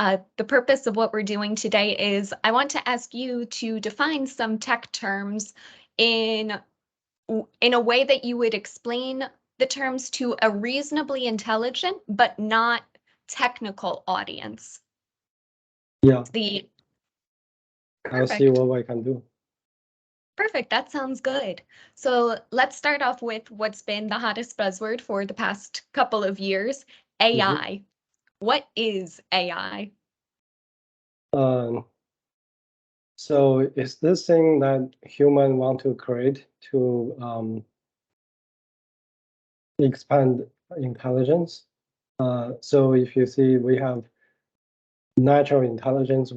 The purpose of what we're doing today is I want to ask you to define some tech terms in a way that you would explain the terms to a reasonably intelligent but not technical audience. Yeah, The I'll see perfect. what I can do. Perfect. That sounds good. So let's start off with what's been the hottest buzzword for the past couple of years, AI. What is AI? So it's this thing that humans want to create to expand intelligence. So if you see, we have natural intelligence,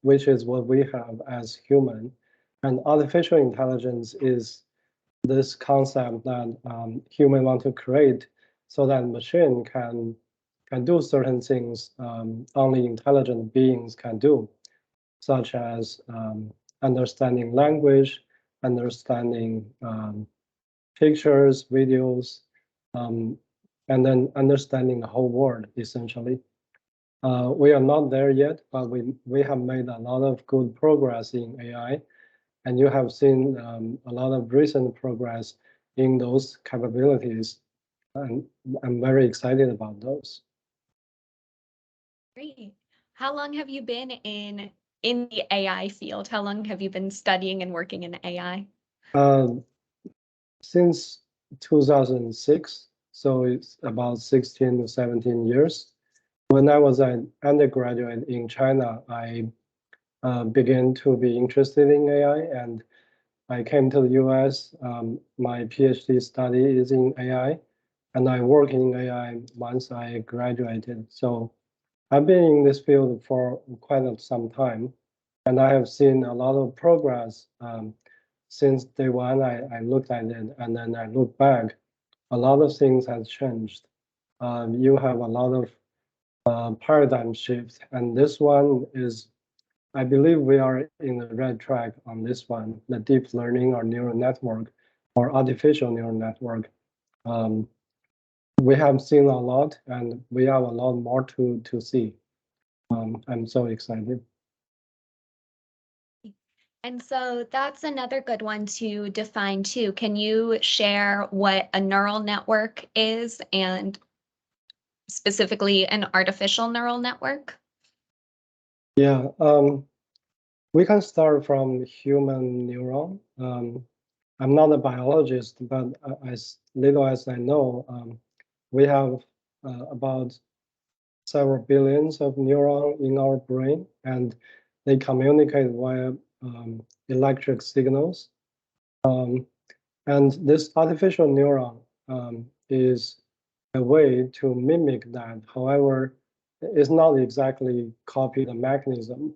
which is what we have as human, and artificial intelligence is this concept that human want to create so that machine can do certain things only intelligent beings can do, such as understanding language, understanding pictures, videos, and then understanding the whole world, essentially. We are not there yet, but we have made a lot of good progress in AI, and you have seen a lot of recent progress in those capabilities, and I'm very excited about those. Great. How long have you been in the AI field? How long have you been studying and working in AI? Since 2006, so it's about 16 to 17 years. When I was an undergraduate in China, I began to be interested in AI, and I came to the US. My PhD study is in AI, and I work in AI once I graduated. So I've been in this field for quite some time, and I have seen a lot of progress since day one. I looked at it, and then I look back. A lot of things have changed. You have a lot of paradigm shift, and this one is, I believe we are in the right track on this one, the deep learning or neural network or artificial neural network. We have seen a lot, and we have a lot more to see. I'm so excited. And so that's another good one to define too. Can you share what a neural network is and specifically an artificial neural network? Yeah, we can start from human neuron. I'm not a biologist, but as little as I know, we have about several billions of neurons in our brain, and they communicate via electric signals. And this artificial neuron is a way to mimic that. However, it's not exactly copy the mechanism.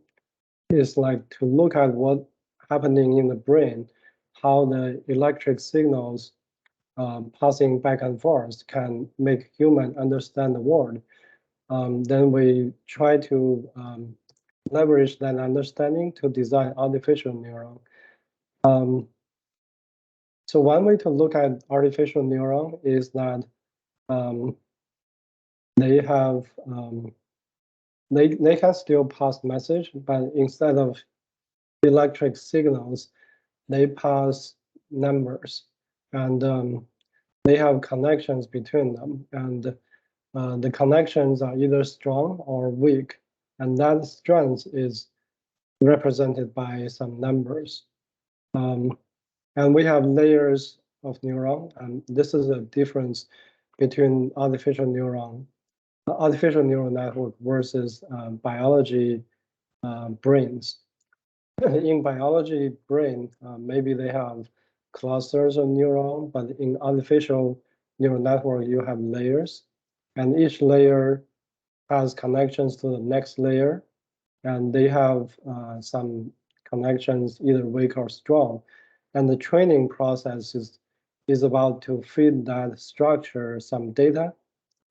It's like to look at what happening in the brain, how the electric signals passing back and forth can make human understand the world. Then we try to leverage that understanding to design artificial neuron. So one way to look at artificial neuron is that they have they can still pass message, but instead of electric signals, they pass numbers, and they have connections between them, and the connections are either strong or weak, and that strength is represented by some numbers. And we have layers of neuron, and this is a difference between artificial neural network versus biology brains. In biology brain, maybe they have clusters of neuron, but in artificial neural network, you have layers, and each layer has connections to the next layer, and they have some connections either weak or strong. And the training process is about to feed that structure some data,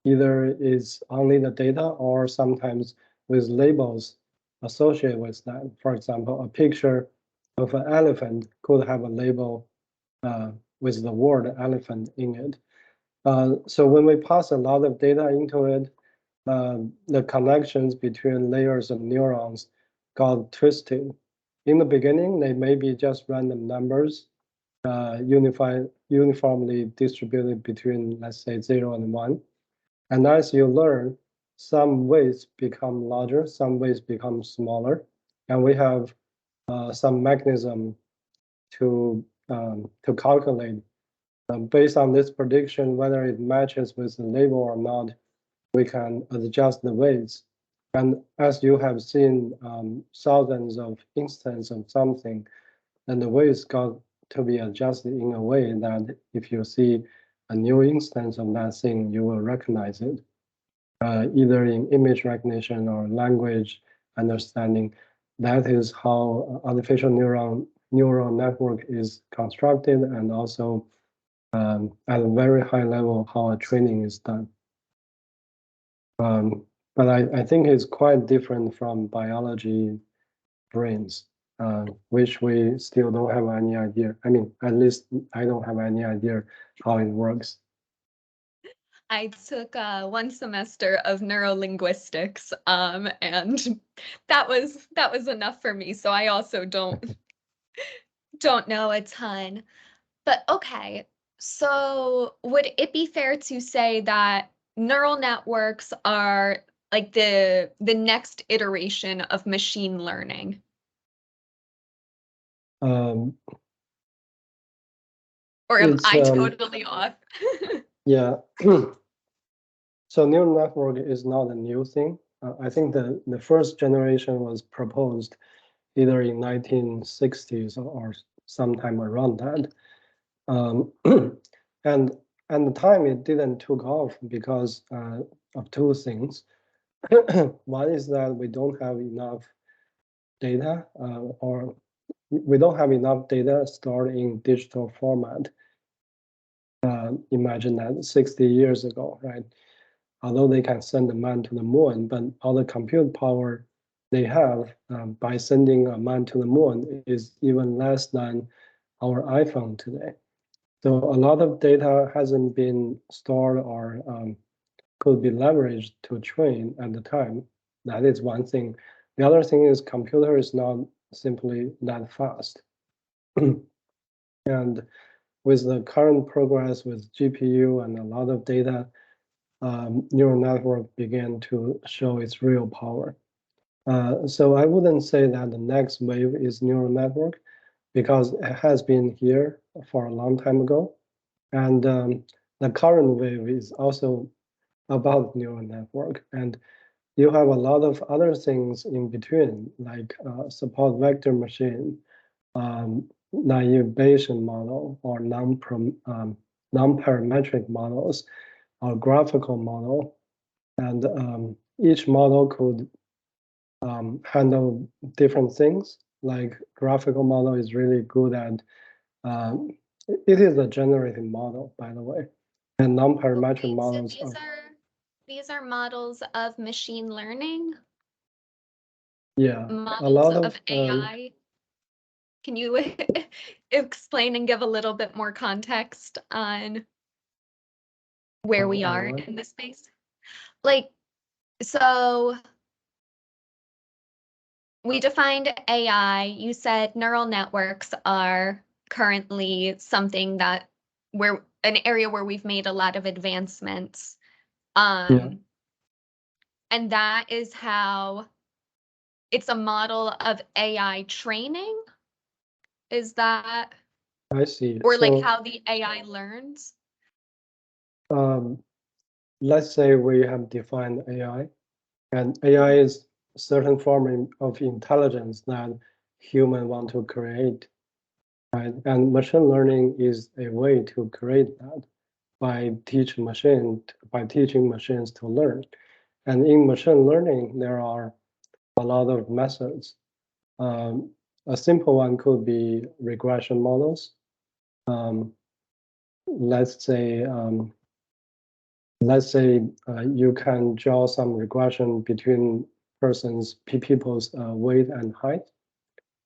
either is only the data or sometimes with labels associated with that. For example, a picture of an elephant could have a label with the word elephant in it. So when we pass a lot of data into it, the connections between layers of neurons got twisted. In the beginning, they may be just random numbers, uniformly distributed between, let's say, 0 and 1. And as you learn, some weights become larger, some weights become smaller, and we have some mechanism to calculate based on this prediction whether it matches with the label or not. We can adjust the weights. And as you have seen thousands of instances of something, then the weights got to be adjusted in a way that if you see a new instance of that thing, you will recognize it, either in image recognition or language understanding. That is how artificial neural network is constructed, and also at a very high level how a training is done. But I think it's quite different from biology brains, which we still don't have any idea. I mean, at least I don't have any idea how it works. I took 1 semester of neurolinguistics, and that was enough for me. So I also don't know a ton. But okay, so would it be fair to say that neural networks are like the next iteration of machine learning? Or am I totally off? Yeah. So neural network is not a new thing. I think the first generation was proposed either in 1960s or sometime around that. And at the time it didn't took off because of two things. One is that we don't have enough data, or we don't have enough data stored in digital format. Imagine that 60 years ago, right? Although they can send a man to the moon, but all the compute power they have by sending a man to the moon is even less than our iPhone today. So a lot of data hasn't been stored or could be leveraged to train at the time. That is one thing. The other thing is computer is not simply that fast. And with the current progress with GPU and a lot of data, neural network began to show its real power. So I wouldn't say that the next wave is neural network, because it has been here for a long time ago. And the current wave is also about neural network. And you have a lot of other things in between, like support vector machine, naive Bayesian model, or non-parametric models, or graphical model. And each model could handle different things. Like graphical model is really good at, it is a generative model, by the way. And non-parametric models. So these are models of machine learning? Yeah, models a lot of AI. Can you explain and give a little bit more context on where we are in this space? Like, so we defined AI. You said neural networks are currently something that we're an area where we've made a lot of advancements. Yeah. And that is how it's a model of AI training. Is that? I see. Or like how the AI learns? Let's say we have defined AI, and AI is a certain form of intelligence that humans want to create, right? And machine learning is a way to create that by teaching machines to learn. And in machine learning, there are a lot of methods. A simple one could be regression models. Let's say you can draw some regression between people's weight and height,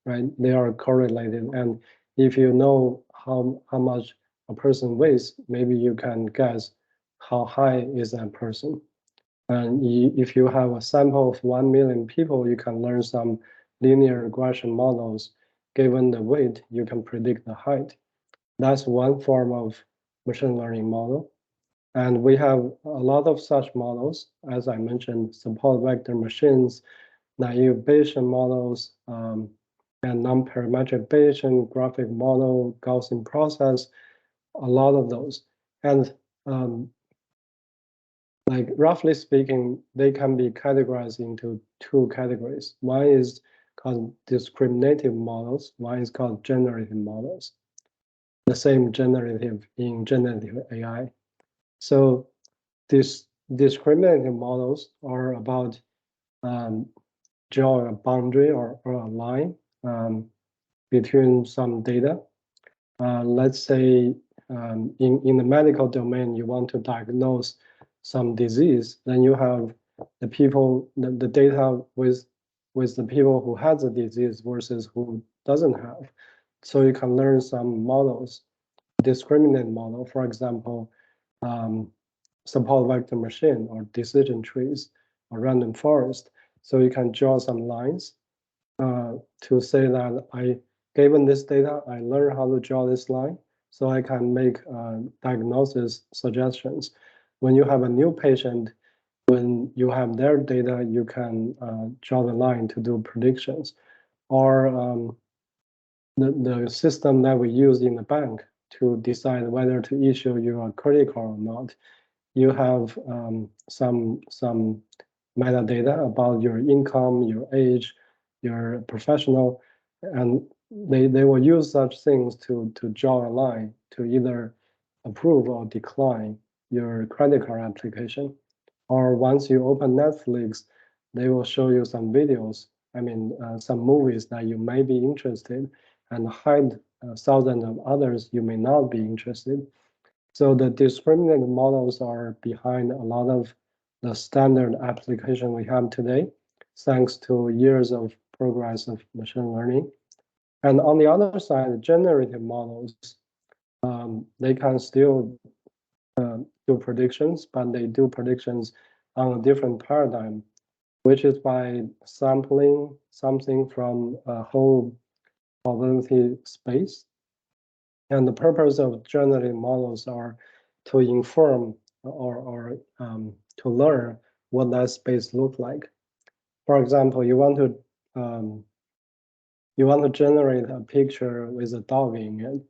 right? They are correlated, and if you know how much a person weighs, maybe you can guess how high is that person. And if you have a sample of 1 million people, you can learn some linear regression models. Given the weight, you can predict the height. That's one form of machine learning model. And we have a lot of such models, as I mentioned, support vector machines, naive Bayesian models, and non-parametric Bayesian graphic model, Gaussian process, a lot of those. And like roughly speaking, they can be categorized into two categories. One is called discriminative models, one is called generative models. The same generative in generative AI. So these discriminative models are about drawing a boundary or a line between some data. Let's say in the medical domain, you want to diagnose some disease, then you have the people, the data with the people who has the disease versus who doesn't have. So you can learn some models, discriminant model, for example, support vector machine or decision trees or random forest. So you can draw some lines to say that given this data, I learned how to draw this line, so I can make diagnosis suggestions. When you have a new patient, when you have their data, you can draw the line to do predictions. Or the system that we use in the bank to decide whether to issue you a credit card or not. You have some metadata about your income, your age, your professional, and they will use such things to draw a line to either approve or decline your credit card application. Or once you open Netflix, they will show you some videos, some movies that you may be interested and hide thousands of others you may not be interested. So the discriminant models are behind a lot of the standard application we have today, thanks to years of progress of machine learning. And on the other side, generative models, they can still do predictions, but they do predictions on a different paradigm, which is by sampling something from a whole probability space. And the purpose of generative models are to inform or to learn what that space looks like. For example, you want to generate a picture with a dog in it.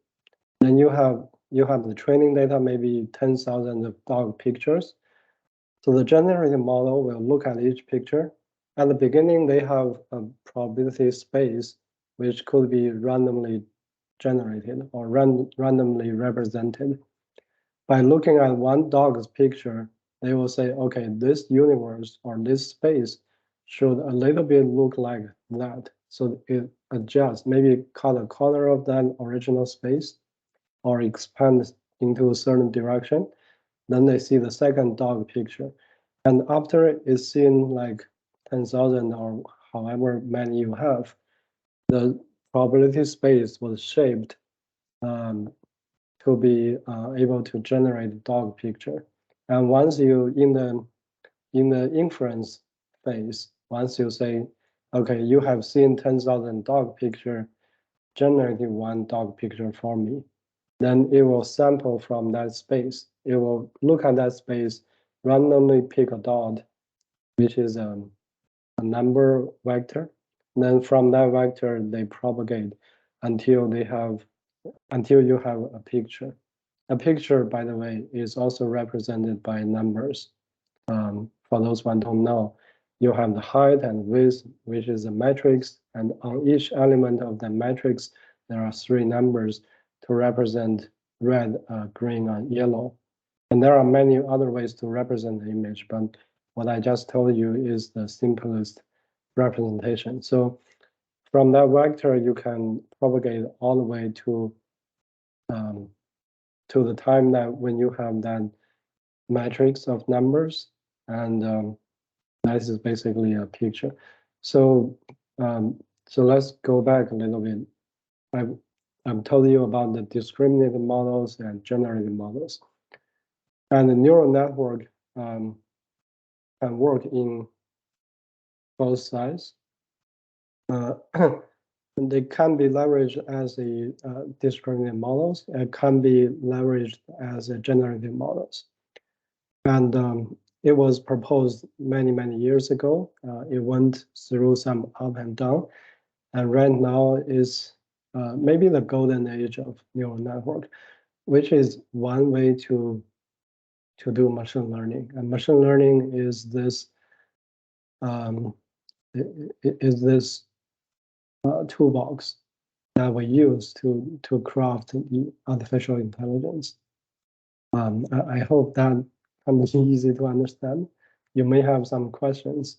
Then you have the training data, maybe 10,000 of dog pictures. So the generative model will look at each picture. At the beginning, they have a probability space, which could be randomly generated or randomly represented. By looking at one dog's picture, they will say, okay, this universe or this space should a little bit look like that. So it adjusts, maybe cut a corner of that original space or expand into a certain direction. Then they see the second dog picture. And after it's seen like 10,000 or however many you have, the probability space was shaped to be able to generate dog picture. And once you in the inference phase, once you say, okay, you have seen 10,000 dog picture, generate one dog picture for me, then it will sample from that space. It will look at that space, randomly pick a dot, which is a number vector. Then from that vector, they propagate until you have a picture. A picture, by the way, is also represented by numbers. For those who don't know, you have the height and width, which is a matrix, and on each element of the matrix, there are 3 numbers to represent red, green, and yellow. And there are many other ways to represent the image, but what I just told you is the simplest representation. So from that vector, you can propagate all the way to the time that when you have that matrix of numbers, and that is basically a picture. So so let's go back a little bit. I've told you about the discriminative models and generative models. And the neural network can work in both sides. They can be leveraged as a discriminant models. It can be leveraged as a generative models. And it was proposed many, many years ago. It went through some up and down. And right now is maybe the golden age of neural network, which is one way to do machine learning. And machine learning is this toolbox that we use to craft artificial intelligence. I hope that can be easy to understand. You may have some questions.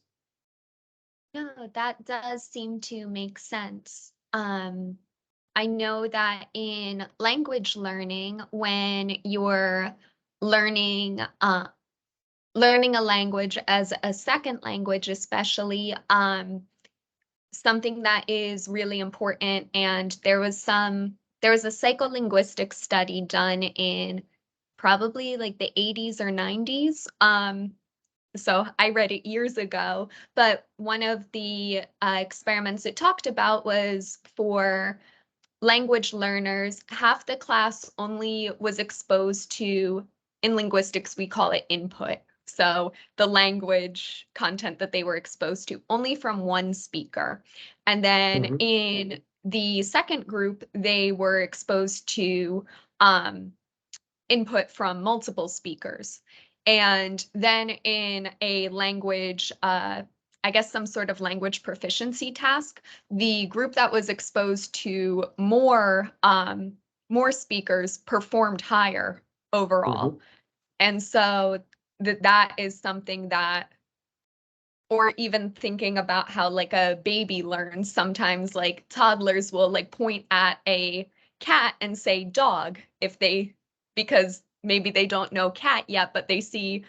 No, that does seem to make sense. I know that in language learning, when you're learning learning a language as a second language, especially, something that is really important, and there was a psycholinguistic study done in probably like the 80s or 90s. So I read it years ago, but one of the experiments it talked about was for language learners. Half the class only was exposed to, in linguistics, we call it input. So the language content that they were exposed to only from one speaker. And then in the second group, they were exposed to input from multiple speakers. And then in a language, I guess some sort of language proficiency task, the group that was exposed to more speakers performed higher overall. And so that is something that, or even thinking about how like a baby learns, sometimes like toddlers will like point at a cat and say dog because maybe they don't know cat yet, but they see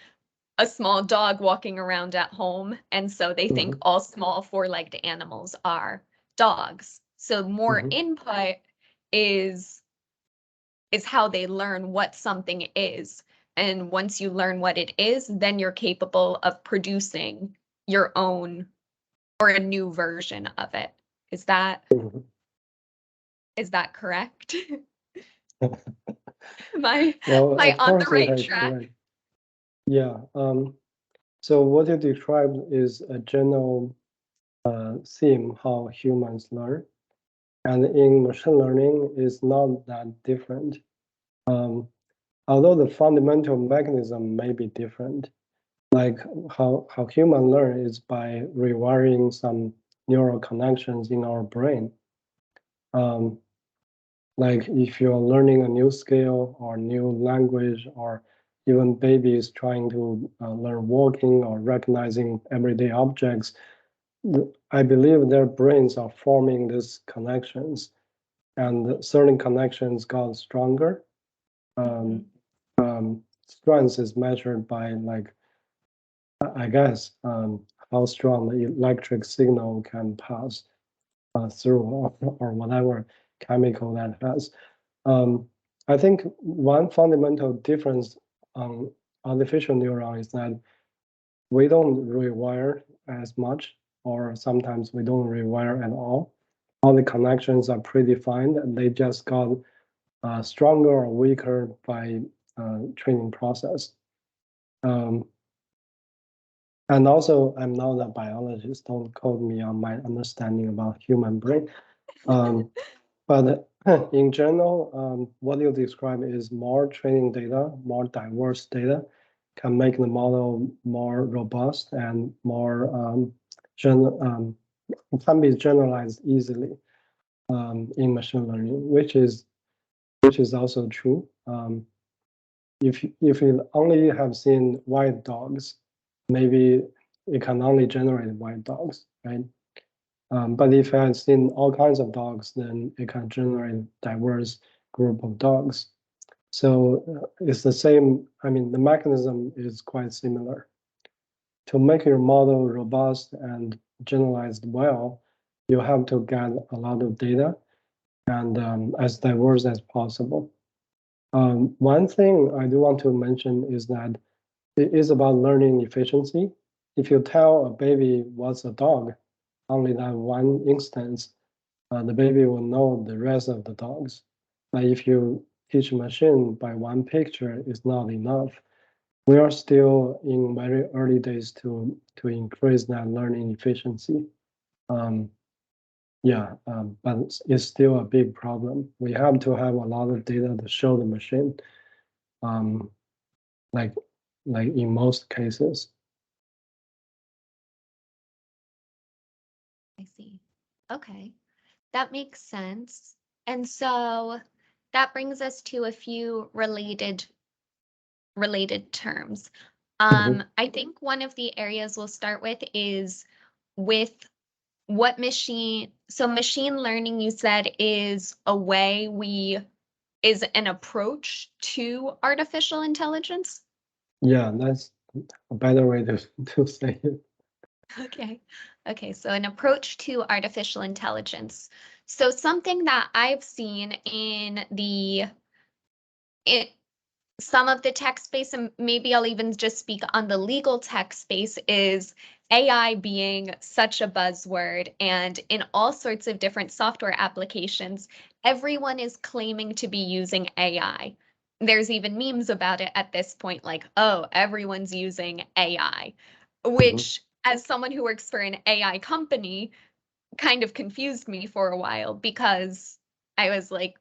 a small dog walking around at home, and so they think all small four-legged animals are dogs. So more input is how they learn what something is. And once you learn what it is, then you're capable of producing your own or a new version of it. Is that correct? Am I on the right track? Correct. Yeah. So what you described is a general theme how humans learn, and in machine learning is not that different. Although the fundamental mechanism may be different, like how human learn is by rewiring some neural connections in our brain. Like if you're learning a new skill or new language, or even babies trying to learn walking or recognizing everyday objects, I believe their brains are forming these connections, and certain connections got stronger. Strength is measured by, like, I guess, how strong the electric signal can pass through, or whatever chemical that has. I think one fundamental difference on artificial neuron is that we don't rewire as much, or sometimes we don't rewire at all. All the connections are predefined, and they just got stronger or weaker by training process. And also, I'm not a biologist. Don't quote me on my understanding about human brain. But in general, what you describe is more training data, more diverse data, can make the model more robust and more can be generalized easily in machine learning, which is also true. If you only have seen white dogs, maybe it can only generate white dogs, right? But if I've seen all kinds of dogs, then it can generate diverse group of dogs. So it's the same. I mean, the mechanism is quite similar. To make your model robust and generalized well, you have to get a lot of data and as diverse as possible. One thing I do want to mention is that it is about learning efficiency. if you tell a baby what's a dog, only that one instance, the baby will know the rest of the dogs. But if you teach a machine by one picture, it's not enough. We are still in very early days to increase that learning efficiency. But it's still a big problem. We have to have a lot of data to show the machine, like in most cases. I see. Okay, that makes sense. And so that brings us to a few related terms. I think one of the areas we'll start with is with what machine learning, you said, is an approach to artificial intelligence. Yeah, that's a better way to say it. Okay, so an approach to artificial intelligence. So something that I've seen in some of the tech space, and maybe I'll even just speak on the legal tech space, is AI being such a buzzword, and in all sorts of different software applications, everyone is claiming to be using AI. There's even memes about it at this point, like, oh, everyone's using AI, which, as someone who works for an AI company, kind of confused me for a while, because I was like,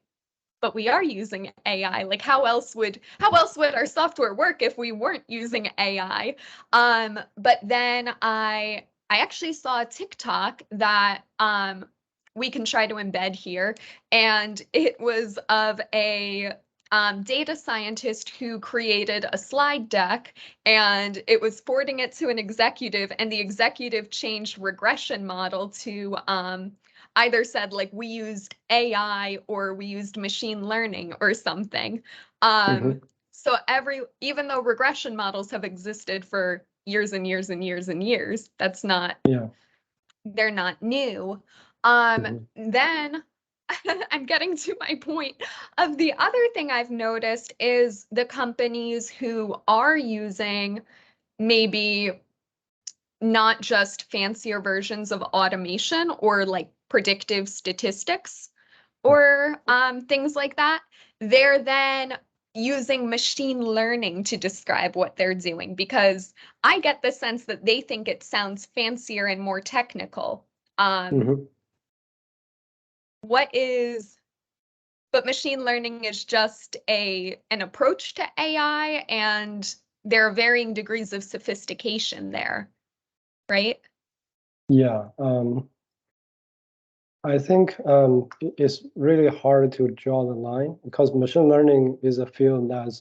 but we are using AI. Like, how else would our software work if we weren't using AI? But then I actually saw a TikTok that we can try to embed here, and it was of a data scientist who created a slide deck, and it was forwarding it to an executive, and the executive changed regression model to either said, like, we used AI or we used machine learning or something. So even though regression models have existed for years and years and years and years, they're not new. Then I'm getting to my point of the other thing I've noticed is the companies who are using maybe not just fancier versions of automation or like predictive statistics or things like that, they're then using machine learning to describe what they're doing, because I get the sense that they think it sounds fancier and more technical. But machine learning is just an approach to AI, and there are varying degrees of sophistication there, right? Yeah, I think it's really hard to draw the line, because machine learning is a field that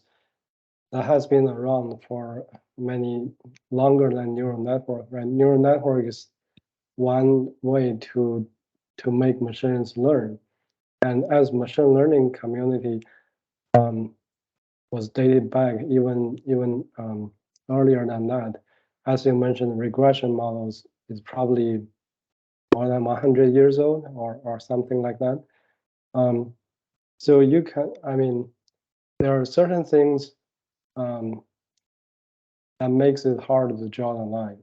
has been around for many longer than neural network. Right? Neural network is one way to make machines learn, and as machine learning community was dated back even earlier than that. As you mentioned, regression models is probably more than 100 years old or something like that. So you can, I mean, there are certain things that makes it hard to draw the line.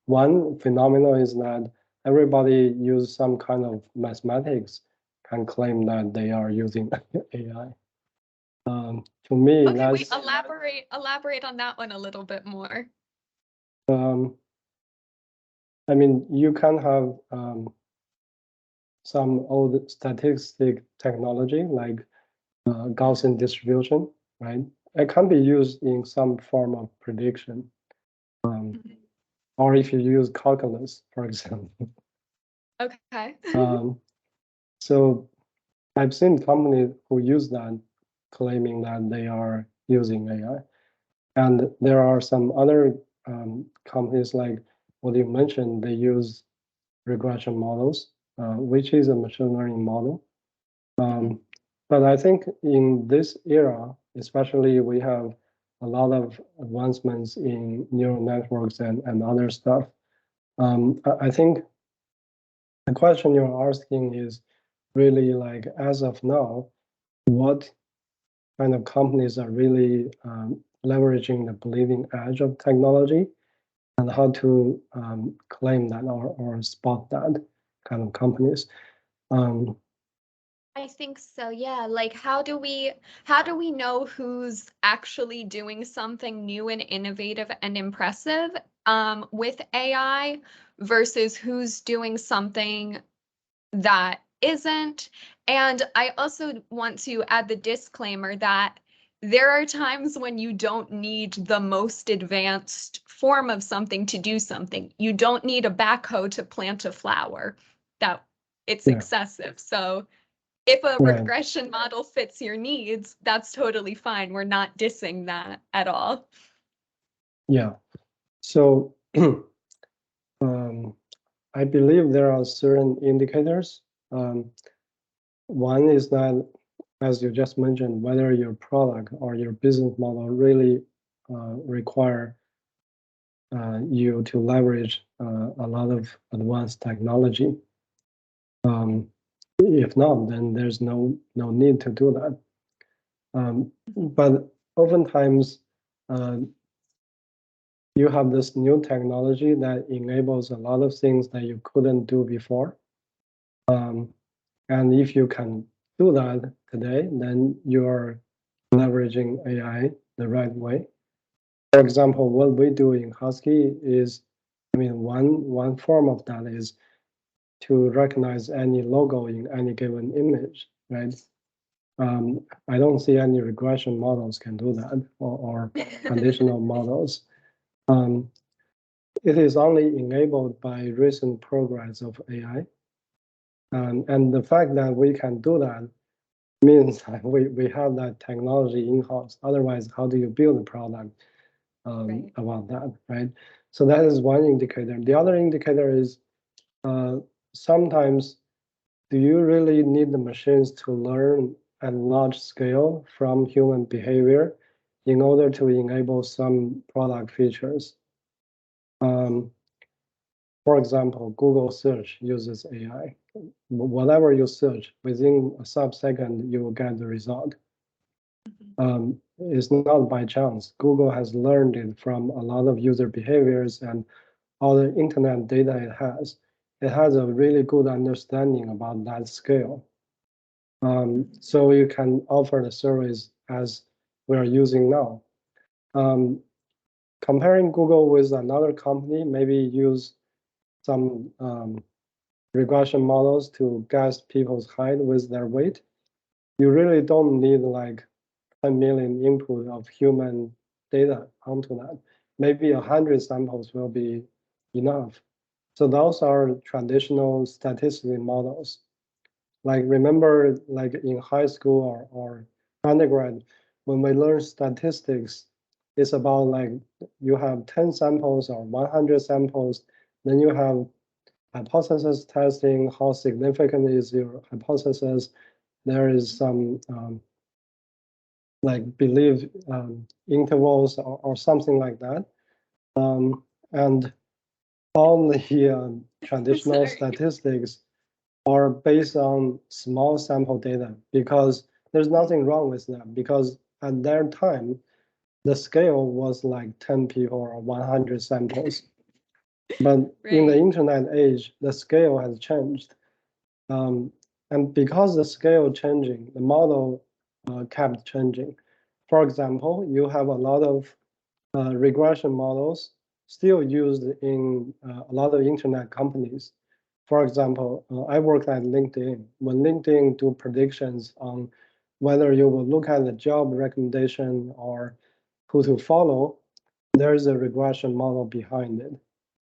One phenomenon is that everybody use some kind of mathematics can claim that they are using AI. To me, okay, that's... elaborate on that one a little bit more. I mean, you can have some old statistic technology like Gaussian distribution, right? It can be used in some form of prediction, or if you use calculus, for example. Okay. So I've seen companies who use that, claiming that they are using AI, and there are some other companies like what you mentioned. They use regression models, which is a machine learning model. But I think in this era, especially, we have a lot of advancements in neural networks and other stuff. I think the question you're asking is really like, as of now, what kind of companies are really leveraging the bleeding edge of technology and how to claim that or spot that kind of companies. I think so, yeah. Like how do we know who's actually doing something new and innovative and impressive with AI versus who's doing something that isn't? And I also want to add the disclaimer that there are times when you don't need the most advanced form of something to do something. You don't need a backhoe to plant a flower. That it's Yeah. excessive. So if a Right. regression model fits your needs, that's totally fine. We're not dissing that at all. Yeah. So I believe there are certain indicators. One is that, as you just mentioned, whether your product or your business model really require you to leverage a lot of advanced technology. If not, then there's no need to do that. But oftentimes, you have this new technology that enables a lot of things that you couldn't do before. And if you can do that today, then you're leveraging AI the right way. For example, what we do in Husky is, I mean, one form of that is to recognize any logo in any given image, right? I don't see any regression models can do that, or conditional models. It is only enabled by recent progress of AI. And the fact that we can do that means that we have that technology in-house. Otherwise, how do you build a product Right. about that, right? So that is one indicator. The other indicator is sometimes, do you really need the machines to learn at large scale from human behavior in order to enable some product features? For example, Google search uses AI. Whatever you search, within a sub-second, you will get the result. It's not by chance. Google has learned it from a lot of user behaviors and all the internet data it has. It has a really good understanding about that scale. So you can offer the service as we are using now. Comparing Google with another company, maybe use some regression models to guess people's height with their weight. You really don't need like 10 million input of human data onto that. Maybe 100 samples will be enough. So those are traditional statistical models. Like remember, like in high school or undergrad, when we learn statistics, it's about like you have 10 samples or 100 samples, then you have hypothesis testing, how significant is your hypothesis. There is some like belief intervals or something like that. And all the traditional statistics are based on small sample data because there's nothing wrong with them, because at their time, the scale was like 10 people or 100 samples. But in the internet age, the scale has changed. And because the scale changing, the model kept changing. For example, you have a lot of regression models still used in a lot of internet companies. For example, I work at LinkedIn. When LinkedIn do predictions on whether you will look at the job recommendation or who to follow, there's a regression model behind it,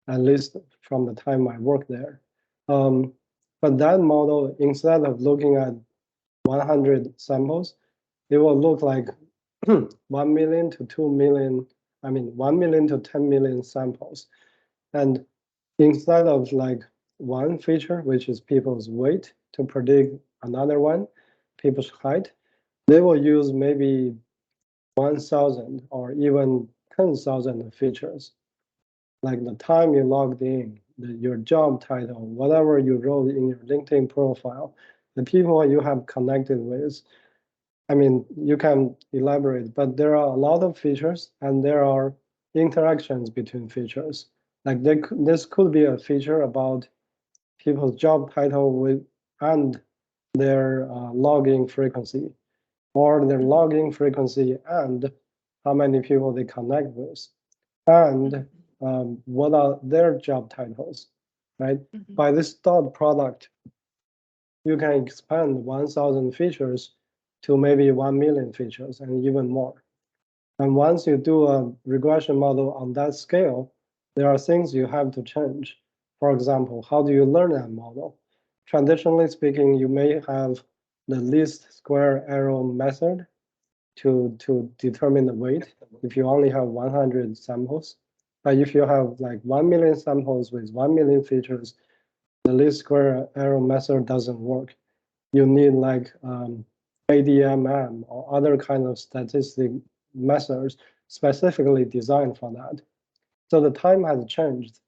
at least from the time I worked there. But that model, instead of looking at 100 samples, it will look like 1 million to 2 million, 1 million to 10 million samples. And instead of like one feature, which is people's weight, to predict another one, people's height, they will use maybe 1,000 or even 10,000 features. Like the time you logged in, your job title, whatever you wrote in your LinkedIn profile, the people you have connected with. I mean, you can elaborate, but there are a lot of features and there are interactions between features. Like this could be a feature about people's job title and their login frequency, or their login frequency and how many people they connect with, and what are their job titles, right? By this dot product, you can expand 1,000 features to maybe 1 million features and even more. And once you do a regression model on that scale, there are things you have to change. For example, how do you learn that model? Traditionally speaking, you may have the least square error method to determine the weight if you only have 100 samples. But if you have like 1 million samples with 1 million features, the least square error method doesn't work. You need like ADMM or other kind of statistic methods specifically designed for that. So the time has changed.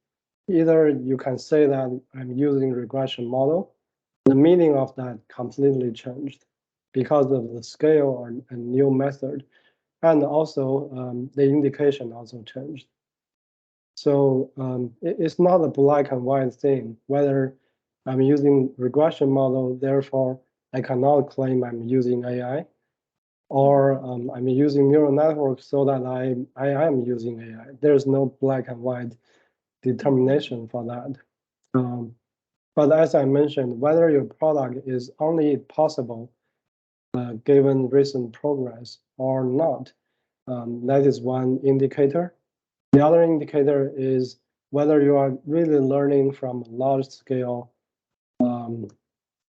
Either you can say that I'm using regression model, the meaning of that completely changed because of the scale or a new method, and also the indication also changed. So it's not a black and white thing, whether I'm using regression model, therefore I cannot claim I'm using AI, or I'm using neural networks so that I am using AI. There's no black and white determination for that. But as I mentioned, whether your product is only possible given recent progress or not, that is one indicator. The other indicator is whether you are really learning from large scale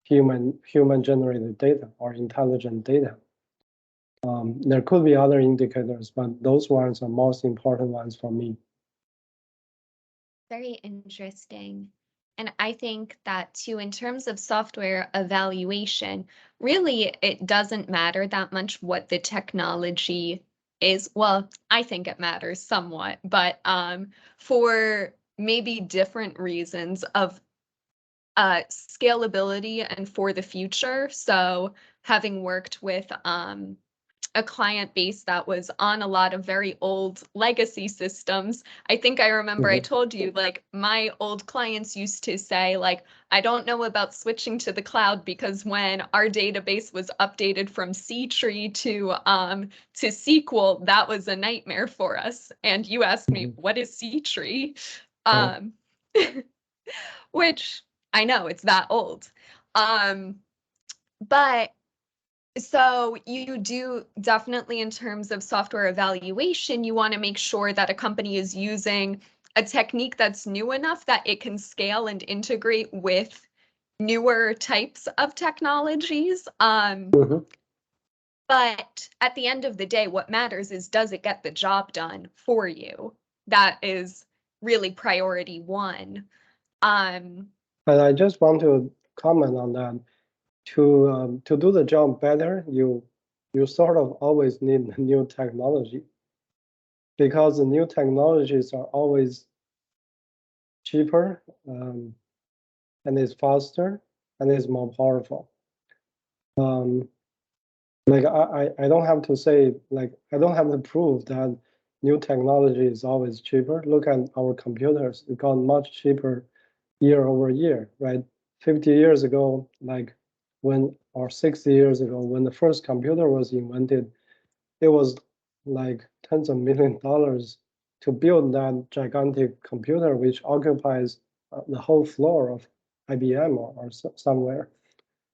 human generated data or intelligent data. There could be other indicators, but those ones are most important ones for me. Very interesting. And I think that too, in terms of software evaluation, really it doesn't matter that much what the technology is. Well, I think it matters somewhat, but for maybe different reasons of scalability and for the future. So having worked with a client base that was on a lot of very old legacy systems. I think I remember I told you, like, my old clients used to say, like, I don't know about switching to the cloud because when our database was updated from C-tree to SQL, that was a nightmare for us. And you asked me, what is C-tree? Which I know it's that old. But so you do definitely, in terms of software evaluation, you want to make sure that a company is using a technique that's new enough that it can scale and integrate with newer types of technologies. But at the end of the day, what matters is, does it get the job done for you? That is really priority one. And I just want to comment on that. To do the job better, you sort of always need new technology, because the new technologies are always cheaper and it's faster and it's more powerful. Like I don't have to say, like, I don't have to prove that new technology is always cheaper. Look at our computers; it got much cheaper year over year, right? 50 years ago, like or 60 years ago, when the first computer was invented, it was like tens of millions of dollars to build that gigantic computer, which occupies the whole floor of IBM or somewhere.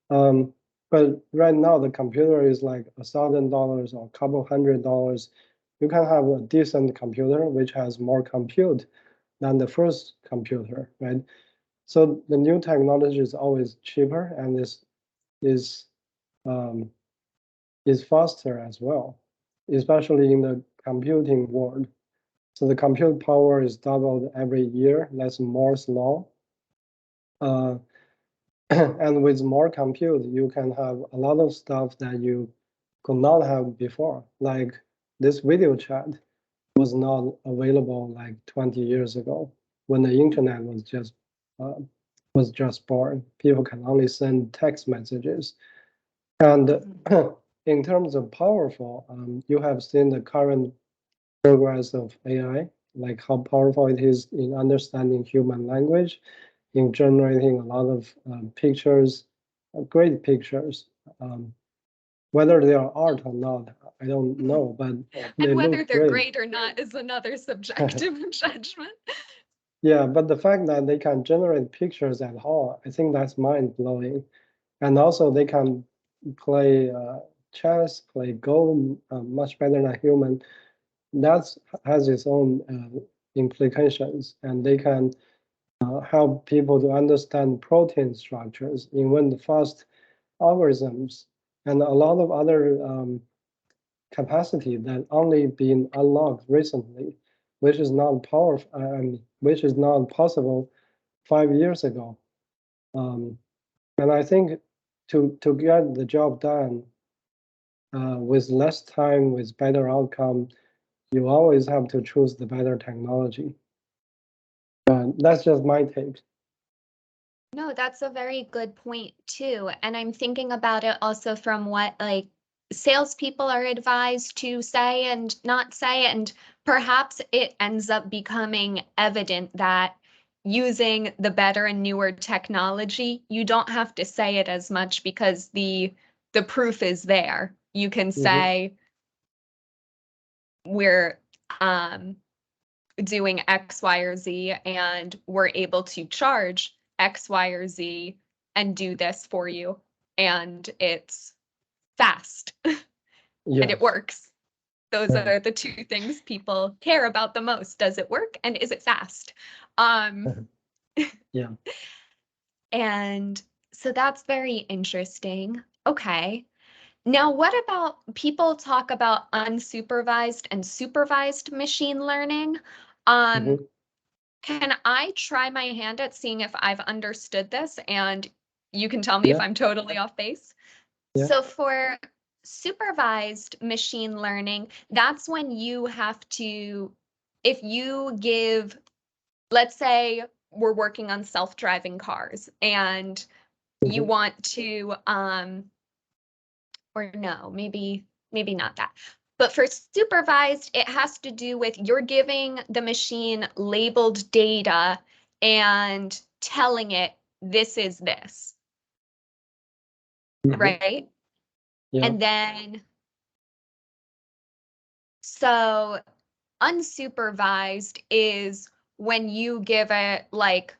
But right now, the computer is like $1,000 or a couple $100. You can have a decent computer which has more compute than the first computer, right? So the new technology is always cheaper and is faster as well, especially in the computing world. So the compute power is doubled every year. That's Moore's law. And with more compute, you can have a lot of stuff that you could not have before. Like this video chat was not available like 20 years ago when the internet was just born. People can only send text messages. And in terms of powerful, you have seen the current progress of AI, like how powerful it is in understanding human language, in generating a lot of pictures, great pictures. Whether they are art or not, I don't know, but they And whether look they're great. great or not is another subjective judgment. Yeah, but the fact that they can generate pictures at all, I think that's mind blowing. And also they can play chess, play Go much better than human. That has its own implications, and they can help people to understand protein structures, invent fast algorithms, and a lot of other capacity that only been unlocked recently, which is not powerful, which is not possible 5 years ago. And I think to get the job done with less time, with better outcome, you always have to choose the better technology. That's just my take. No, that's a very good point too. And I'm thinking about it also from what like salespeople are advised to say and not say. And perhaps it ends up becoming evident that using the better and newer technology, you don't have to say it as much because the proof is there. You can say we're doing X, Y, or Z, and we're able to charge X, Y, or Z and do this for you. And it's fast Yeah. and it works. Those Yeah. are the two things people care about the most. Does it work and is it fast? Yeah. And so that's very interesting. Okay. Now, what about people talk about unsupervised and supervised machine learning? Um, Mhm. Can I try my hand at seeing if I've understood this and you can tell me if Yeah. I'm totally off base? Yeah. So for supervised machine learning, that's when you have to, if you give, let's say we're working on self-driving cars and you Mhm. want to, or no, maybe not that. But for supervised, it has to do with you're giving the machine labeled data and telling it this is this, Mhm. right? Yeah. And then so unsupervised is when you give it like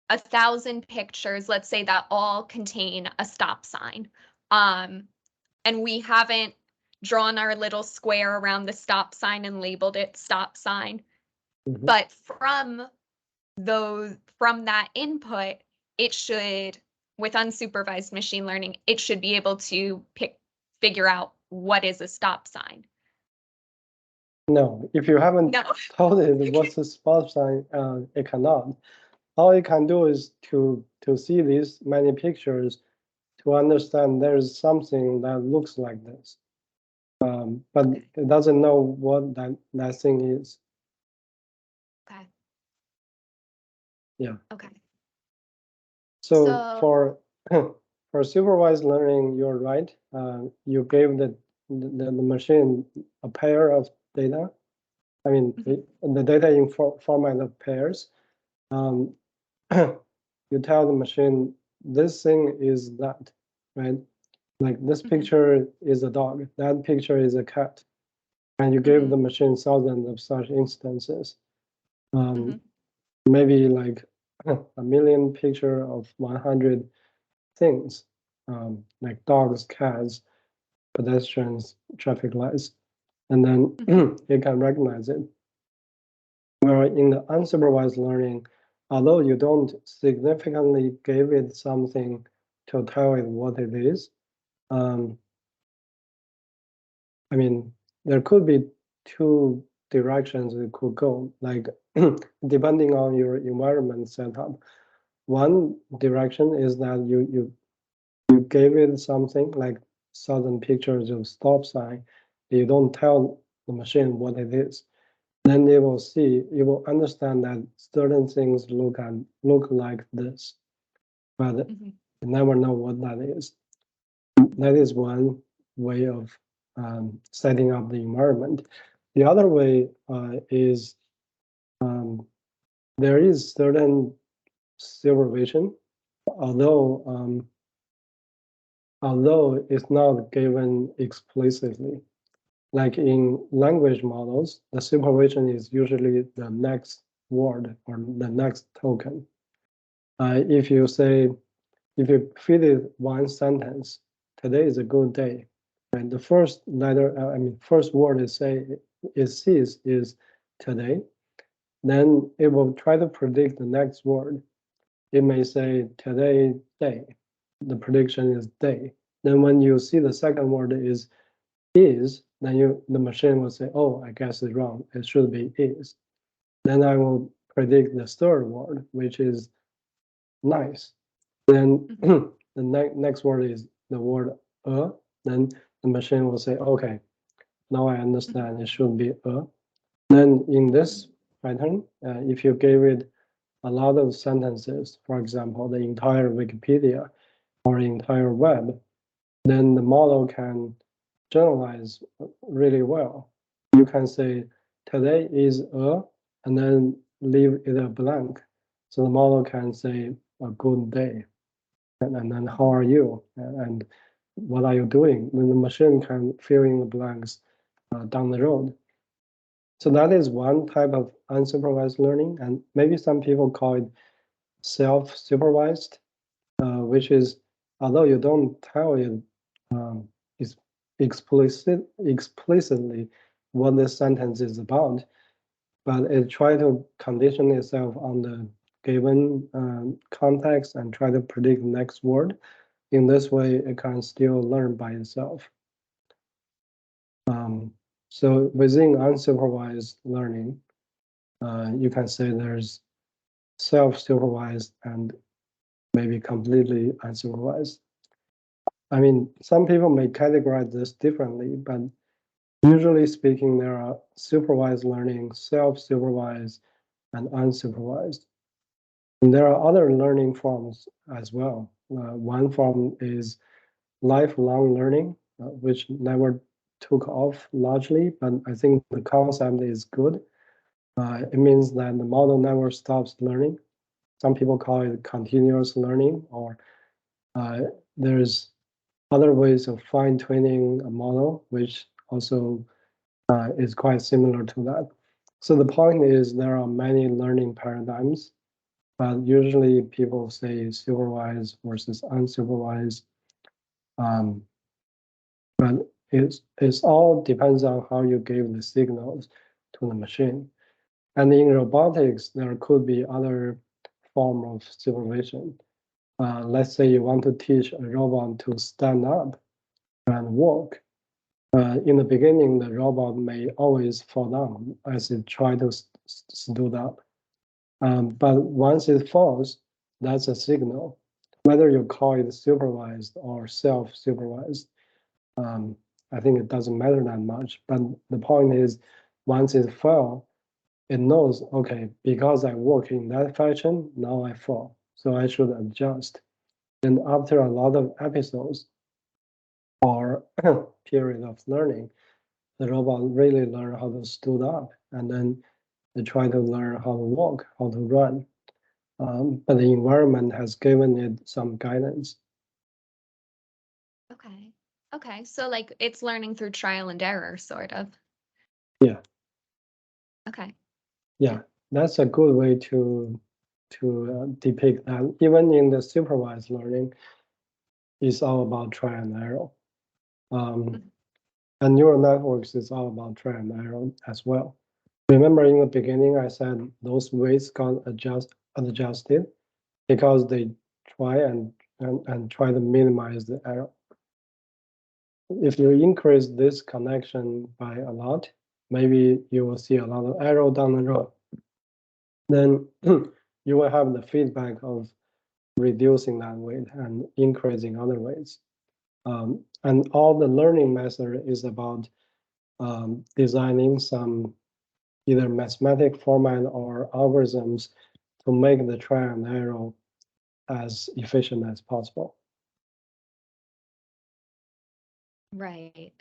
1,000 pictures, let's say that all contain a stop sign. And we haven't drawn our little square around the stop sign and labeled it stop sign. Mhm. But from that input, it should, with unsupervised machine learning, it should be able to figure out what is a stop sign. No, if you haven't No. told it what's the stop sign, it cannot. All it can do is to see these many pictures to understand there's something that looks like this. But it doesn't know what that thing is. Okay. Yeah. Okay. So So for for supervised learning, you're right. You gave the machine a pair of data. I mean, the data in format of pairs. Um, you tell the machine this thing is that, right? Like this picture is a dog, that picture is a cat, and you give the machine thousands of such instances. Maybe like a million picture of 100 things, like dogs, cats, pedestrians, traffic lights, and then it can recognize it. Where in the unsupervised learning, although you don't significantly give it something to tell it what it is, I mean, there could be two directions it could go, like depending on your environment setup. One direction is that you gave it something like 1,000 pictures of stop sign, you don't tell the machine what it is. Then it will understand that certain things look like this, but you never know what that is. That is one way of setting up the environment. The other way is there is certain supervision, although it's not given explicitly. Like in language models, the supervision is usually the next word or the next token. If you feed it one sentence, today is a good day, and the first letter, first word it sees is today, then it will try to predict the next word. It may say today day. The prediction is day. Then when you see the second word is, then the machine will say, oh, I guess it's wrong. It should be is. Then I will predict the third word, which is nice. Then the next word is the word then the machine will say, okay, now I understand it should be Then in this pattern, if you give it a lot of sentences, for example, the entire Wikipedia or entire web, then the model can generalize really well. You can say today is and then leave it a blank. So the model can say a good day, and then how are you, and what are you doing? Then the machine can fill in the blanks down the road. So that is one type of unsupervised learning, and maybe some people call it self-supervised, which is, although you don't tell it is explicitly what this sentence is about, but it try to condition itself on the given context and try to predict the next word. In this way, it can still learn by itself. So within unsupervised learning, you can say there's self-supervised and maybe completely unsupervised. I mean, some people may categorize this differently, but usually speaking, there are supervised learning, self-supervised, and unsupervised. And there are other learning forms as well. One form is lifelong learning, which never took off largely, but I think the concept is good. It means that the model never stops learning. Some people call it continuous learning, or there's other ways of fine-tuning a model, which also is quite similar to that. So the point is there are many learning paradigms, but usually people say supervised versus unsupervised. But it's all depends on how you give the signals to the machine. And in robotics, there could be other form of supervision. Let's say you want to teach a robot to stand up and walk. In the beginning, the robot may always fall down as it tries to stood up. But once it falls, that's a signal. Whether you call it supervised or self-supervised, I think it doesn't matter that much. But the point is, once it fell, it knows, okay, because I walk in that fashion, now I fall. So I should adjust. And after a lot of episodes or period of learning, the robot really learn how to stood up, and then they try to learn how to walk, how to run. But the environment has given it some guidance. Okay. Okay. So like it's learning through trial and error, sort of. Yeah. Okay. Yeah, that's a good way to depict that. Even in the supervised learning, it's all about trial and error. And neural networks is all about trial and error as well. Remember in the beginning, I said those weights got adjusted because they try and try to minimize the error. If you increase this connection by a lot, maybe you will see a lot of error down the road. Then you will have the feedback of reducing that weight and increasing other weights. And all the learning method is about designing some either mathematic format or algorithms to make the trial and error as efficient as possible. Right.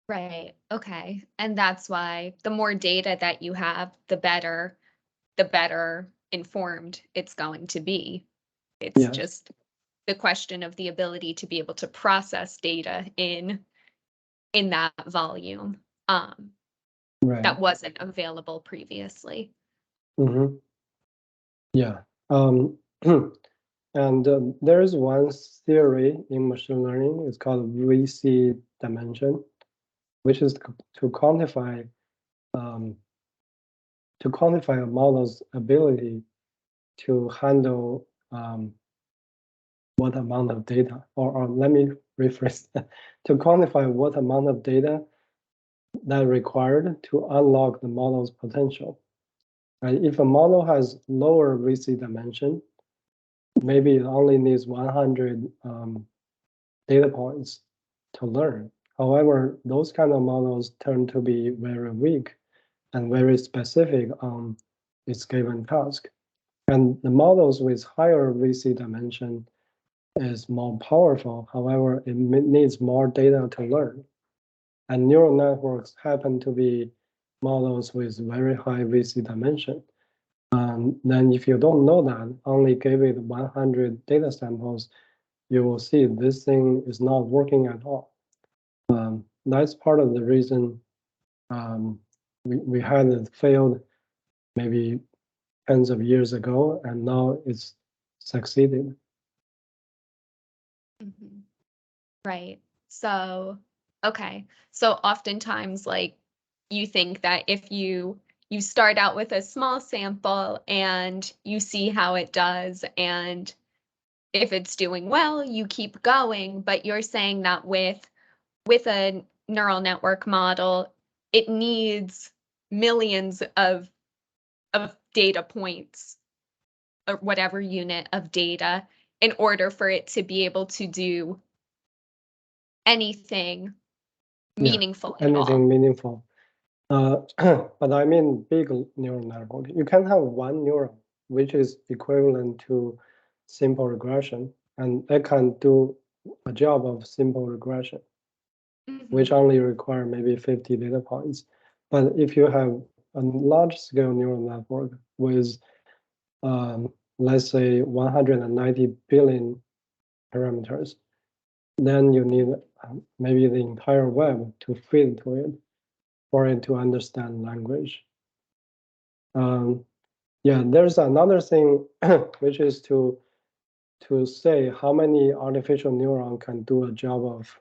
Right. Okay. And that's why the more data that you have, the better informed it's going to be. It's Yes, just the question of the ability to be able to process data in that volume, right. that wasn't available previously. Hmm. Yeah. Um, and there is one theory in machine learning. It's called VC dimension, which is um, to quantify a model's ability to handle what amount of data, or let me rephrase that, to quantify what amount of data that required to unlock the model's potential. Right? If a model has lower VC dimension, maybe it only needs 100 data points to learn. However, those kind of models tend to be very weak and very specific on its given task. And the models with higher VC dimension is more powerful. However, it needs more data to learn. And neural networks happen to be models with very high VC dimension. Then if you don't know that, only give it 100 data samples, you will see this thing is not working at all. That's part of the reason we had it failed maybe tens of years ago, and now it's succeeded. Mhm. Right. So, okay. So oftentimes, like, you think that if you start out with a small sample and you see how it does, and if it's doing well, you keep going, but you're saying that with a neural network model, it needs millions of data points or whatever unit of data in order for it to be able to do anything Yeah, meaningful at anything all. meaningful. But I mean big neural network. You can have one neuron, which is equivalent to simple regression, and it can do a job of simple regression, which Mhm. only require maybe 50 data points. But if you have a large scale neural network with, let's say, 190 billion parameters, then you need maybe the entire web to feed to it for it to understand language. Yeah, there's another thing, which is to say how many artificial neuron can do a job of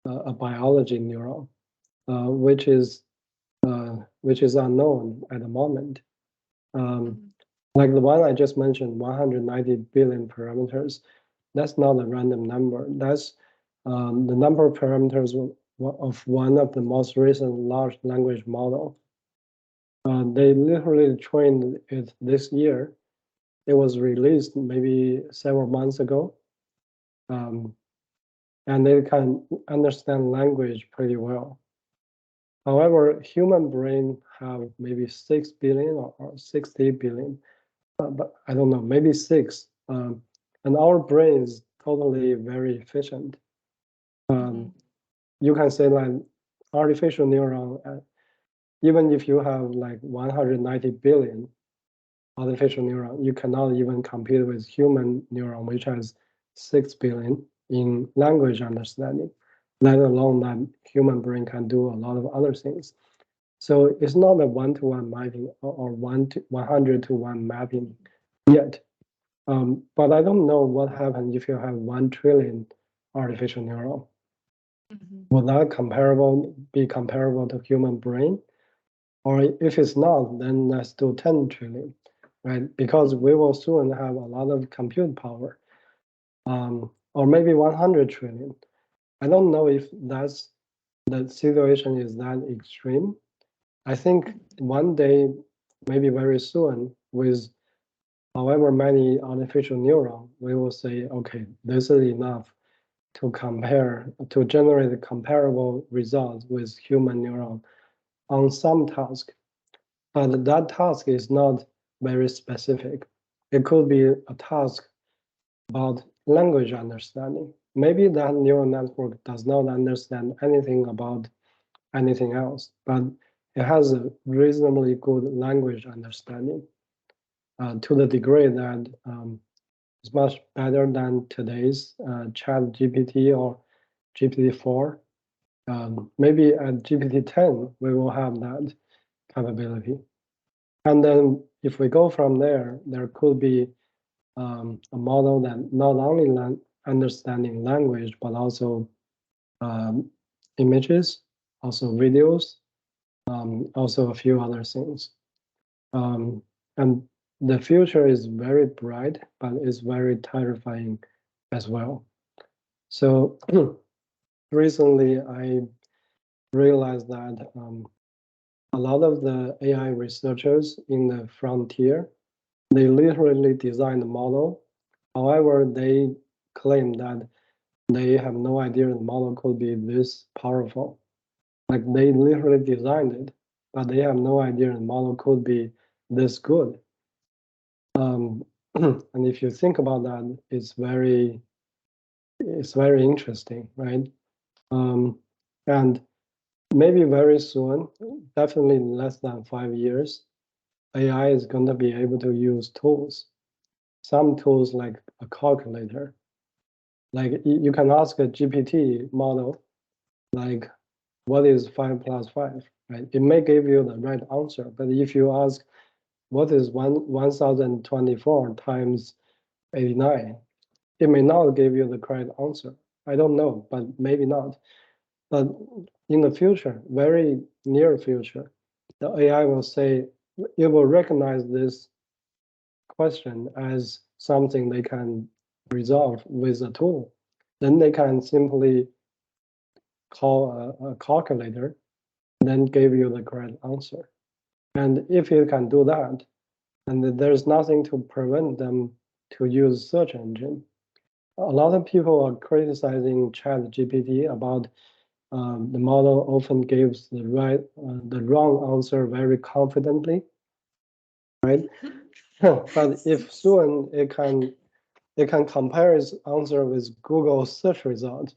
a biology neuron, which is unknown at the moment. Um, Mhm. like the one I just mentioned, 190 billion parameters. That's not a random number. That's the number of parameters of one of the most recent large language model. They literally trained it this year. It was released maybe several months ago, and they can understand language pretty well. However, human brain have maybe 6 billion or 60 billion, but I don't know, maybe six. And our brain is totally very efficient. Mhm. You can say like artificial neuron, even if you have like 190 billion artificial neuron, you cannot even compete with human neuron, which has 6 billion in language understanding, let alone that human brain can do a lot of other things. So it's not a one-to-one mapping or 100 to 1 mapping yet. But I don't know what happens if you have 1 trillion artificial neuron. Mhm. Will that be comparable to human brain? Or if it's not, then let's do 10 trillion, right? Because we will soon have a lot of compute power, or maybe 100 trillion. I don't know if the situation is that extreme. I think Mhm. one day, maybe very soon, with however many artificial neuron, we will say, okay, this is enough to generate comparable results with human neuron on some task. But that task is not very specific. It could be a task about language understanding. Maybe that neural network does not understand anything about anything else, but it has a reasonably good language understanding to the degree that it's much better than today's Chat GPT or GPT-4. Maybe at GPT-10, we will have that capability. And then if we go from there, there could be a model that not only understanding language, but also images, also videos, also a few other things. And the future is very bright, but it's very terrifying as well. So recently, I realized that a lot of the AI researchers in the frontier, they literally designed the model. However, they claim that they have no idea the model could be this powerful. Like they literally designed it, but they have no idea the model could be this good. And if you think about that, it's very interesting, right? And maybe very soon, definitely in less than 5 years, AI is going to be able to use tools. Some tools like a calculator. Like you can ask a GPT model, like, what is 5 plus 5, right? It may give you the right answer, but if you ask, what is 1024 times 89? It may not give you the correct answer. I don't know, but maybe not. But in the future, very near future, the AI will say, it will recognize this question as something they can resolve with a tool. Then they can simply call a calculator, then give you the correct answer. And if it can do that, and there's nothing to prevent them to use search engine. A lot of people are criticizing ChatGPT about the model often gives the wrong answer very confidently, right? But if soon it can compare its answer with Google search result,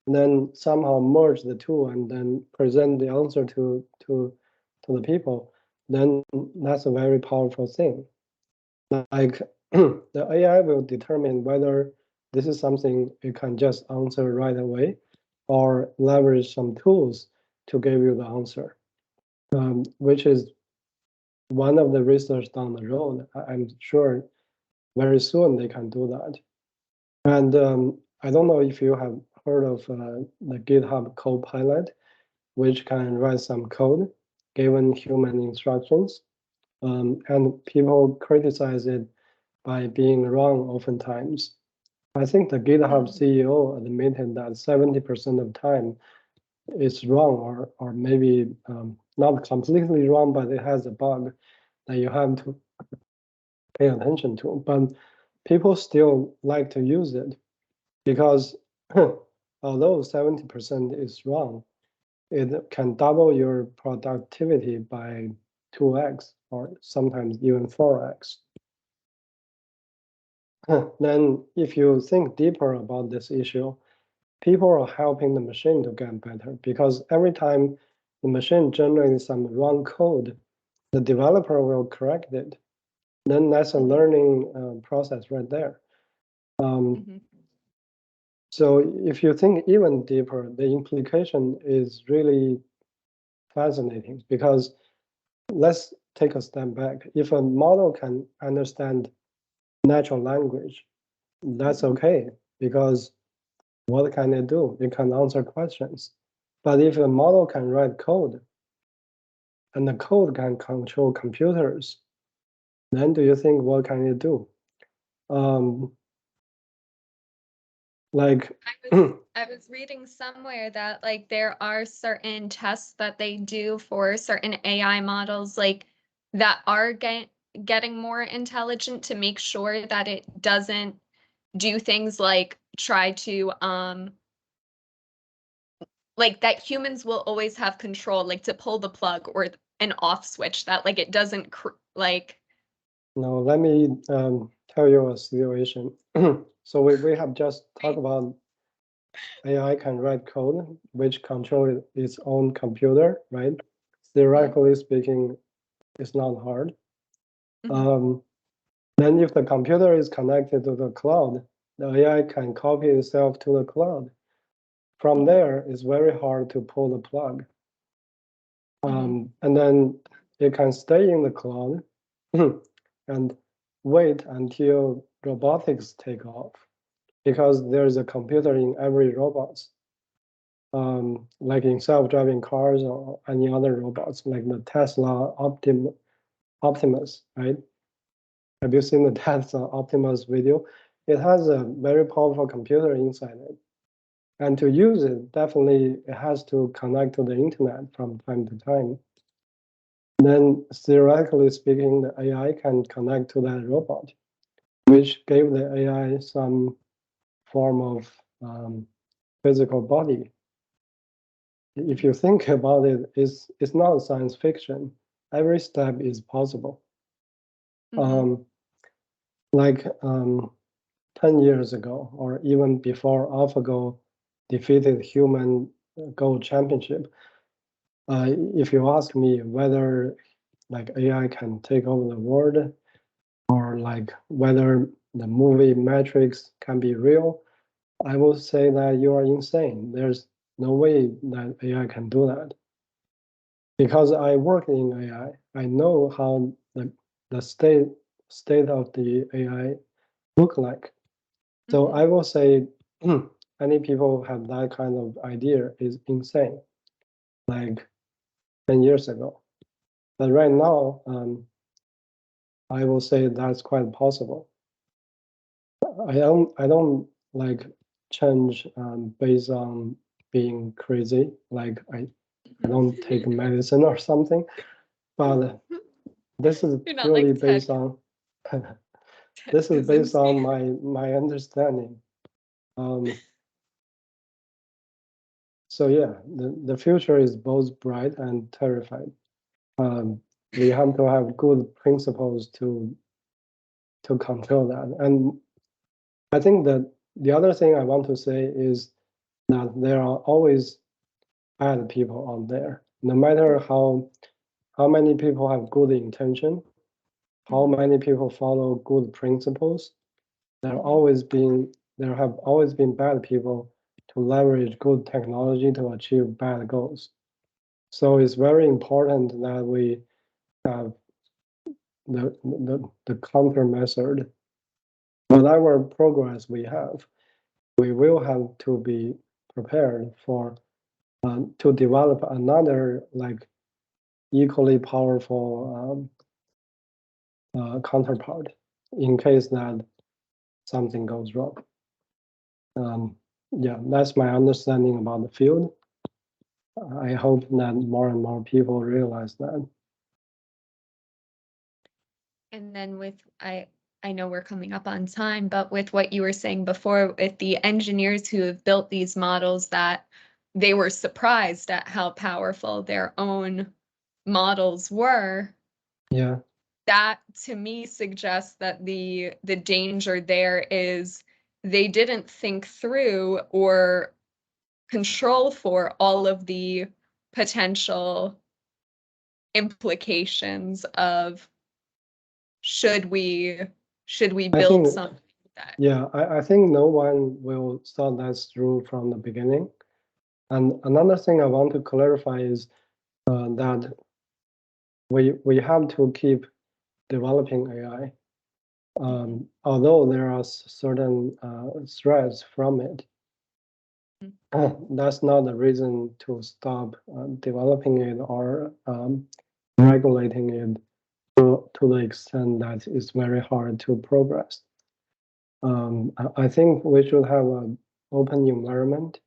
then somehow merge the two and then present the answer to the people, then that's a very powerful thing. Like the AI will determine whether this is something it can just answer right away or leverage some tools to give you the answer, which is one of the research down the road. I'm sure very soon they can do that. And I don't know if you have heard of the GitHub Copilot, which can write some code given human instructions. And people criticize it by being wrong oftentimes. I think the GitHub CEO admitted that 70% of time it's wrong, or maybe not completely wrong, but it has a bug that you have to pay attention to. But people still like to use it because although 70% is wrong, it can double your productivity by 2x or sometimes even 4x. Then if you think deeper about this issue, people are helping the machine to get better because every time the machine generates some wrong code, the developer will correct it. Then that's a learning process right there. So if you think even deeper, the implication is really fascinating because let's take a step back. If a model can understand natural language, that's okay because what can it do? It can answer questions. But if a model can write code and the code can control computers, then do you think what can it do? Like I was reading somewhere that like there are certain tests that they do for certain AI models like that are getting more intelligent to make sure that it doesn't do things like try to like that humans will always have control, like to pull the plug or an off switch that like it doesn't like. No, let me tell you a situation. So we have just talked about AI can write code which control its own computer, right? Theoretically speaking, it's not hard. Then if the computer is connected to the cloud, the AI can copy itself to the cloud. From there, it's very hard to pull the plug. And then it can stay in the cloud and wait until robotics take off, because there's a computer in every robot, like in self-driving cars or any other robots, like the Tesla Optimus, right? Have you seen the Tesla Optimus video? It has a very powerful computer inside it. And to use it, definitely it has to connect to the internet from time to time. Then theoretically speaking, the AI can connect to that robot, which gave the AI some form of physical body. If you think about it, it's not science fiction. Every step is possible. Like 10 years ago, or even before AlphaGo defeated human Go championship, if you ask me whether like AI can take over the world, or like whether the movie Matrix can be real, I will say that you are insane. There's no way that AI can do that. Because I work in AI, I know how the state of the AI look like. So I will say any people have that kind of idea is insane, like 10 years ago. But right now, I will say that's quite possible. I don't like change based on being crazy. Like I don't take medicine or something, but this is purely based on this is based on my understanding. So yeah, the future is both bright and terrified. We have to have good principles to control that. And I think that the other thing I want to say is that there are always bad people out there. No matter how many people have good intention, how many people follow good principles, there have always been bad people to leverage good technology to achieve bad goals. So it's very important that we have the counter method. Whatever progress we have, we will have to be prepared for to develop another like equally powerful counterpart in case that something goes wrong. Yeah, that's my understanding about the field. I hope that more and more people realize that. And then I know we're coming up on time, but with what you were saying before, with the engineers who have built these models, that they were surprised at how powerful their own models were. Yeah. That to me suggests that the danger there is they didn't think through or control for all of the potential implications of should we build something that. Yeah, I think no one will thought that through from the beginning. And another thing I want to clarify is that we have to keep developing AI. Although there are certain threats from it, that's not the reason to stop developing it or regulating it to the extent that it's very hard to progress. I think we should have an open environment.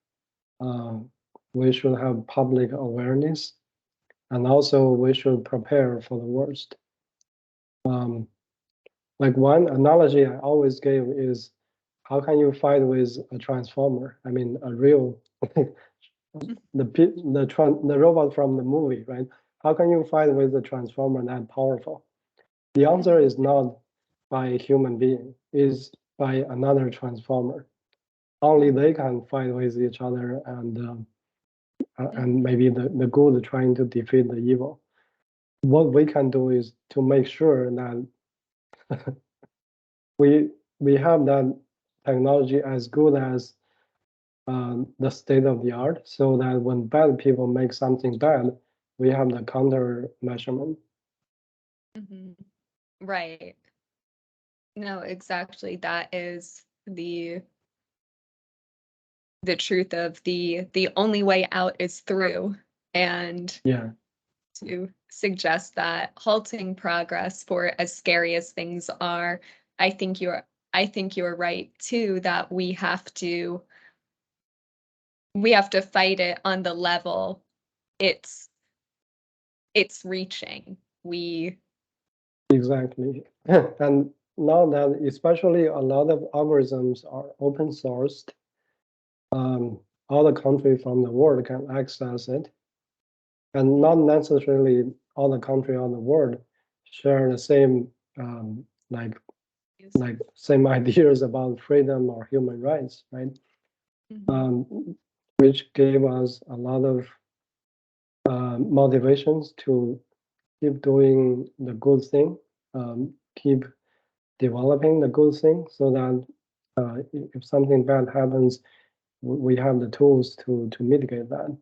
We should have public awareness, and also we should prepare for the worst. Like one analogy I always give is, how can you fight with a transformer? I mean, a real the robot from the movie, right? How can you fight with the transformer that powerful? The answer is not by a human being, is by another transformer. only they can fight with each other, and maybe the good trying to defeat the evil. What we can do is to make sure that we have that technology as good as the state of the art, so that when bad people make something bad, we have the counter measurement. Right. No, exactly. That is the truth of the only way out is through. And Yeah, to suggest that halting progress, for as scary as things are, I think you're right too, that we have to fight it on the level it's reaching. exactly. And now that especially a lot of algorithms are open sourced, all the countries from the world can access it, and not necessarily all the countries on the world share the same like same ideas about freedom or human rights, right? Which gave us a lot of motivations to keep doing the good thing, keep developing the good thing, so that if something bad happens, we have the tools to mitigate that.